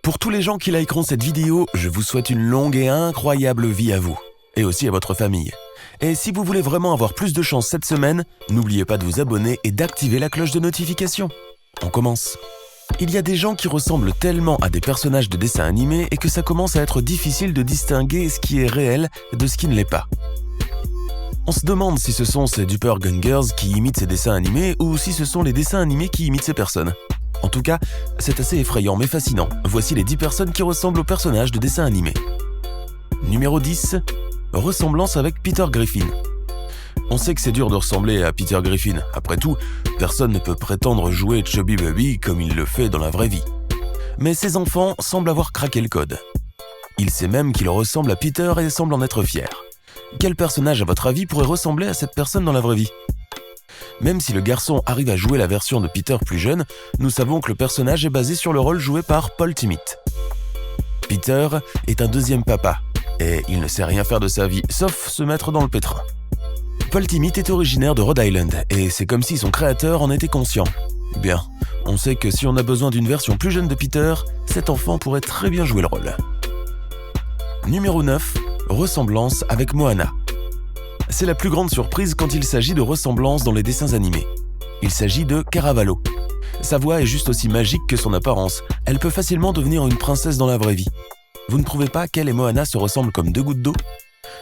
Pour tous les gens qui likeront cette vidéo, je vous souhaite une longue et incroyable vie à vous, et aussi à votre famille. Et si vous voulez vraiment avoir plus de chance cette semaine, n'oubliez pas de vous abonner et d'activer la cloche de notification. On commence. Il y a des gens qui ressemblent tellement à des personnages de dessins animés et que ça commence à être difficile de distinguer ce qui est réel de ce qui ne l'est pas. On se demande si ce sont ces doppelgangers qui imitent ces dessins animés ou si ce sont les dessins animés qui imitent ces personnes. En tout cas, c'est assez effrayant mais fascinant. Voici les 10 personnes qui ressemblent aux personnages de dessins animés. Numéro 10. Ressemblance avec Peter Griffin. On sait que c'est dur de ressembler à Peter Griffin. Après tout, personne ne peut prétendre jouer Chubby Baby comme il le fait dans la vraie vie. Mais ses enfants semblent avoir craqué le code. Il sait même qu'il ressemble à Peter et semble en être fier. Quel personnage, à votre avis, pourrait ressembler à cette personne dans la vraie vie ? Même si le garçon arrive à jouer la version de Peter plus jeune, nous savons que le personnage est basé sur le rôle joué par Paul Timmitt. Peter est un deuxième papa, et il ne sait rien faire de sa vie, sauf se mettre dans le pétrin. Paul Timmitt est originaire de Rhode Island, et c'est comme si son créateur en était conscient. Bien, on sait que si on a besoin d'une version plus jeune de Peter, cet enfant pourrait très bien jouer le rôle. Numéro 9. Ressemblance avec Moana. C'est la plus grande surprise quand il s'agit de ressemblance dans les dessins animés. Il s'agit de Caravalo. Sa voix est juste aussi magique que son apparence. Elle peut facilement devenir une princesse dans la vraie vie. Vous ne trouvez pas qu'elle et Moana se ressemblent comme 2 gouttes d'eau ?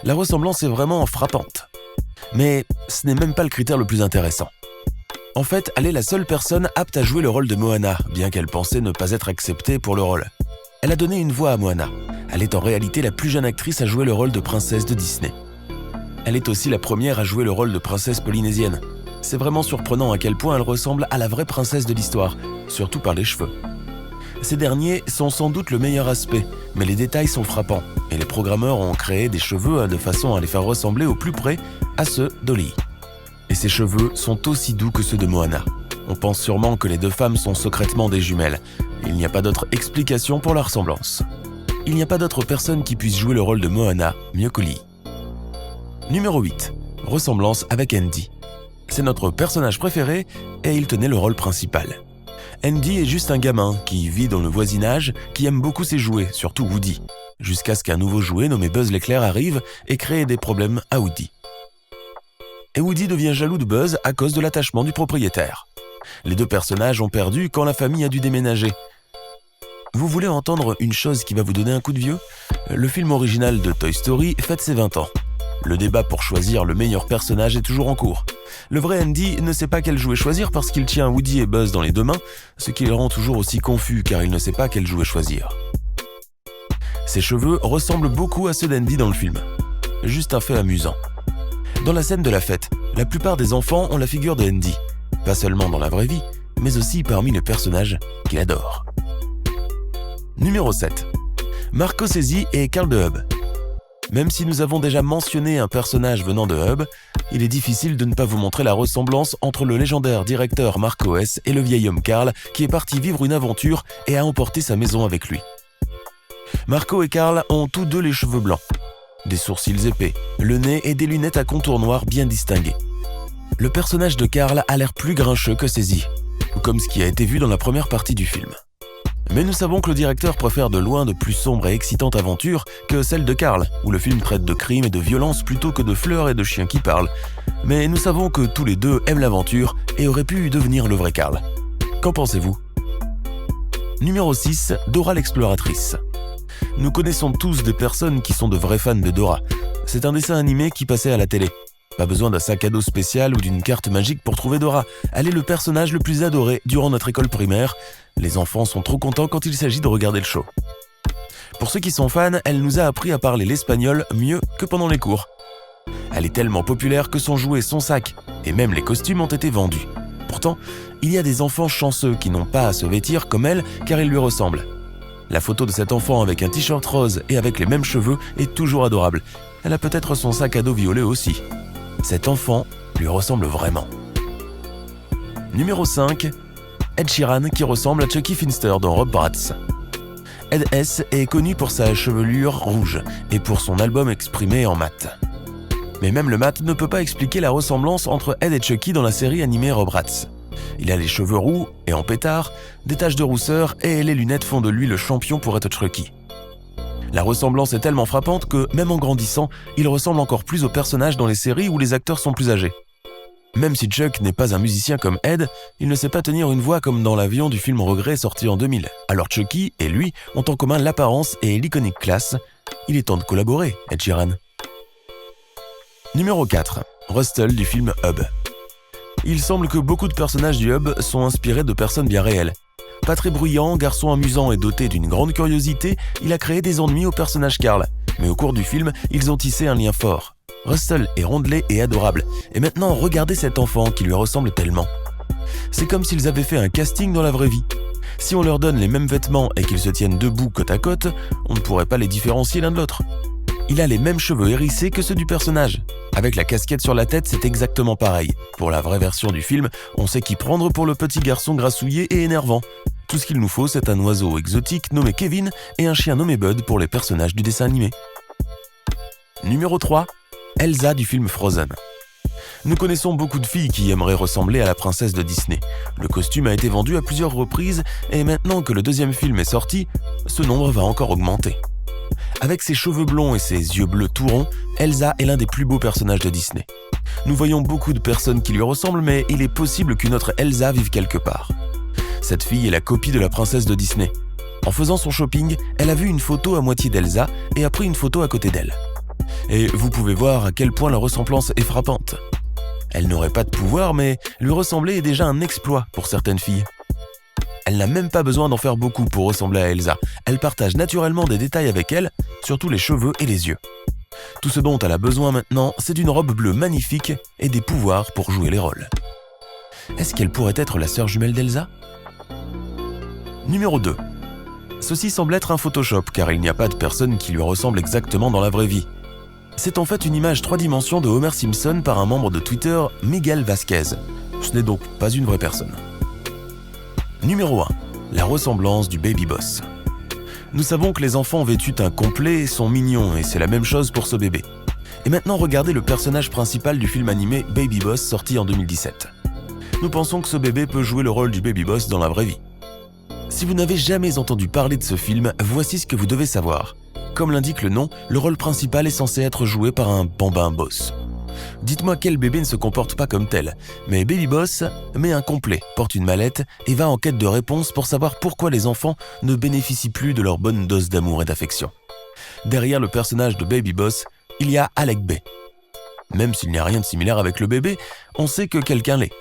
La ressemblance est vraiment frappante. Mais ce n'est même pas le critère le plus intéressant. En fait, elle est la seule personne apte à jouer le rôle de Moana, bien qu'elle pensait ne pas être acceptée pour le rôle. Elle a donné une voix à Moana. Elle est en réalité la plus jeune actrice à jouer le rôle de princesse de Disney. Elle est aussi la première à jouer le rôle de princesse polynésienne. C'est vraiment surprenant à quel point elle ressemble à la vraie princesse de l'histoire, surtout par les cheveux. Ces derniers sont sans doute le meilleur aspect, mais les détails sont frappants, et les programmeurs ont créé des cheveux de façon à les faire ressembler au plus près à ceux d'Oli. Et ces cheveux sont aussi doux que ceux de Moana. On pense sûrement que les 2 femmes sont secrètement des jumelles. Il n'y a pas d'autre explication pour la ressemblance. Il n'y a pas d'autre personne qui puisse jouer le rôle de Moana mieux qu'Oli. Numéro 8. Ressemblance avec Andy. C'est notre personnage préféré et il tenait le rôle principal. Andy est juste un gamin qui vit dans le voisinage, qui aime beaucoup ses jouets, surtout Woody, jusqu'à ce qu'un nouveau jouet nommé Buzz l'éclair arrive et crée des problèmes à Woody. Et Woody devient jaloux de Buzz à cause de l'attachement du propriétaire. Les 2 personnages ont perdu quand la famille a dû déménager. Vous voulez entendre une chose qui va vous donner un coup de vieux ? Le film original de Toy Story fête ses 20 ans. Le débat pour choisir le meilleur personnage est toujours en cours. Le vrai Andy ne sait pas quel jouet choisir parce qu'il tient Woody et Buzz dans les 2 mains, ce qui le rend toujours aussi confus car il ne sait pas quel jouet choisir. Ses cheveux ressemblent beaucoup à ceux d'Andy dans le film. Juste un fait amusant. Dans la scène de la fête, la plupart des enfants ont la figure de Andy, pas seulement dans la vraie vie, mais aussi parmi les personnages qu'il adore. Numéro 7. Marco Sesi et Carl de Hub. Même si nous avons déjà mentionné un personnage venant de Hub, il est difficile de ne pas vous montrer la ressemblance entre le légendaire directeur Marco S et le vieil homme Carl qui est parti vivre une aventure et a emporté sa maison avec lui. Marco et Carl ont tous 2 les cheveux blancs, des sourcils épais, le nez et des lunettes à contours noirs bien distingués. Le personnage de Carl a l'air plus grincheux que Sesi, comme ce qui a été vu dans la première partie du film. Mais nous savons que le directeur préfère de loin de plus sombres et excitantes aventures que celle de Carl, où le film traite de crimes et de violence plutôt que de fleurs et de chiens qui parlent. Mais nous savons que tous les 2 aiment l'aventure et auraient pu devenir le vrai Carl. Qu'en pensez-vous ? Numéro 6. Dora l'exploratrice. Nous connaissons tous des personnes qui sont de vrais fans de Dora. C'est un dessin animé qui passait à la télé. Pas besoin d'un sac à dos spécial ou d'une carte magique pour trouver Dora. Elle est le personnage le plus adoré durant notre école primaire. Les enfants sont trop contents quand il s'agit de regarder le show. Pour ceux qui sont fans, elle nous a appris à parler l'espagnol mieux que pendant les cours. Elle est tellement populaire que son jouet, son sac et même les costumes ont été vendus. Pourtant, il y a des enfants chanceux qui n'ont pas à se vêtir comme elle car ils lui ressemblent. La photo de cet enfant avec un t-shirt rose et avec les mêmes cheveux est toujours adorable. Elle a peut-être son sac à dos violet aussi. Cet enfant lui ressemble vraiment. Numéro 5. Ed Sheeran qui ressemble à Chucky Finster dans Rugrats. Ed S est connu pour sa chevelure rouge et pour son album exprimé en mat. Mais même le mat ne peut pas expliquer la ressemblance entre Ed et Chucky dans la série animée Rugrats. Il a les cheveux roux et en pétard, des taches de rousseur et les lunettes font de lui le champion pour être Chucky. La ressemblance est tellement frappante que, même en grandissant, il ressemble encore plus au personnage dans les séries où les acteurs sont plus âgés. Même si Chuck n'est pas un musicien comme Ed, il ne sait pas tenir une voix comme dans l'avion du film Regret sorti en 2000. Alors Chucky et lui ont en commun l'apparence et l'iconique classe. Il est temps de collaborer, Ed Sheeran. Numéro 4. Rustle du film Hub. Il semble que beaucoup de personnages du Hub sont inspirés de personnes bien réelles. Pas très bruyant, garçon amusant et doté d'une grande curiosité, il a créé des ennuis au personnage Carl. Mais au cours du film, ils ont tissé un lien fort. Rustle est rondelet et adorable. Et maintenant, regardez cet enfant qui lui ressemble tellement. C'est comme s'ils avaient fait un casting dans la vraie vie. Si on leur donne les mêmes vêtements et qu'ils se tiennent debout côte à côte, on ne pourrait pas les différencier l'un de l'autre. Il a les mêmes cheveux hérissés que ceux du personnage. Avec la casquette sur la tête, c'est exactement pareil. Pour la vraie version du film, on sait qui prendre pour le petit garçon grassouillé et énervant. Tout ce qu'il nous faut, c'est un oiseau exotique nommé Kevin et un chien nommé Bud pour les personnages du dessin animé. Numéro 3. Elsa du film Frozen. Nous connaissons beaucoup de filles qui aimeraient ressembler à la princesse de Disney. Le costume a été vendu à plusieurs reprises et maintenant que le deuxième film est sorti, ce nombre va encore augmenter. Avec ses cheveux blonds et ses yeux bleus tout ronds, Elsa est l'un des plus beaux personnages de Disney. Nous voyons beaucoup de personnes qui lui ressemblent, mais il est possible qu'une autre Elsa vive quelque part. Cette fille est la copie de la princesse de Disney. En faisant son shopping, elle a vu une photo à moitié d'Elsa et a pris une photo à côté d'elle. Et vous pouvez voir à quel point la ressemblance est frappante. Elle n'aurait pas de pouvoir, mais lui ressembler est déjà un exploit pour certaines filles. Elle n'a même pas besoin d'en faire beaucoup pour ressembler à Elsa. Elle partage naturellement des détails avec elle, surtout les cheveux et les yeux. Tout ce dont elle a besoin maintenant, c'est d'une robe bleue magnifique et des pouvoirs pour jouer les rôles. Est-ce qu'elle pourrait être la sœur jumelle d'Elsa ? Numéro 2. Ceci semble être un Photoshop car il n'y a pas de personne qui lui ressemble exactement dans la vraie vie. C'est en fait une image 3 dimensions de Homer Simpson par un membre de Twitter, Miguel Vasquez. Ce n'est donc pas une vraie personne. Numéro 1. La ressemblance du Baby Boss. Nous savons que les enfants vêtus d'un complet sont mignons et c'est la même chose pour ce bébé. Et maintenant regardez le personnage principal du film animé Baby Boss sorti en 2017. Nous pensons que ce bébé peut jouer le rôle du Baby Boss dans la vraie vie. Si vous n'avez jamais entendu parler de ce film, voici ce que vous devez savoir. Comme l'indique le nom, le rôle principal est censé être joué par un bambin boss. Dites-moi quel bébé ne se comporte pas comme tel, mais Baby Boss met un complet, porte une mallette et va en quête de réponses pour savoir pourquoi les enfants ne bénéficient plus de leur bonne dose d'amour et d'affection. Derrière le personnage de Baby Boss, il y a Alec B. Même s'il n'y a rien de similaire avec le bébé, on sait que quelqu'un l'est.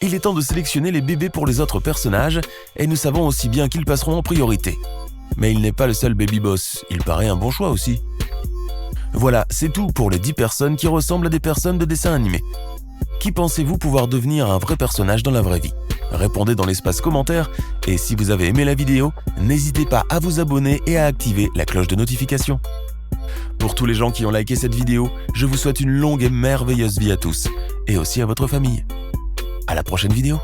Il est temps de sélectionner les bébés pour les autres personnages et nous savons aussi bien qu'ils passeront en priorité. Mais il n'est pas le seul Baby Boss, il paraît un bon choix aussi. Voilà, c'est tout pour les 10 personnes qui ressemblent à des personnes de dessin animé. Qui pensez-vous pouvoir devenir un vrai personnage dans la vraie vie ? Répondez dans l'espace commentaire et si vous avez aimé la vidéo, n'hésitez pas à vous abonner et à activer la cloche de notification. Pour tous les gens qui ont liké cette vidéo, je vous souhaite une longue et merveilleuse vie à tous et aussi à votre famille. À la prochaine vidéo.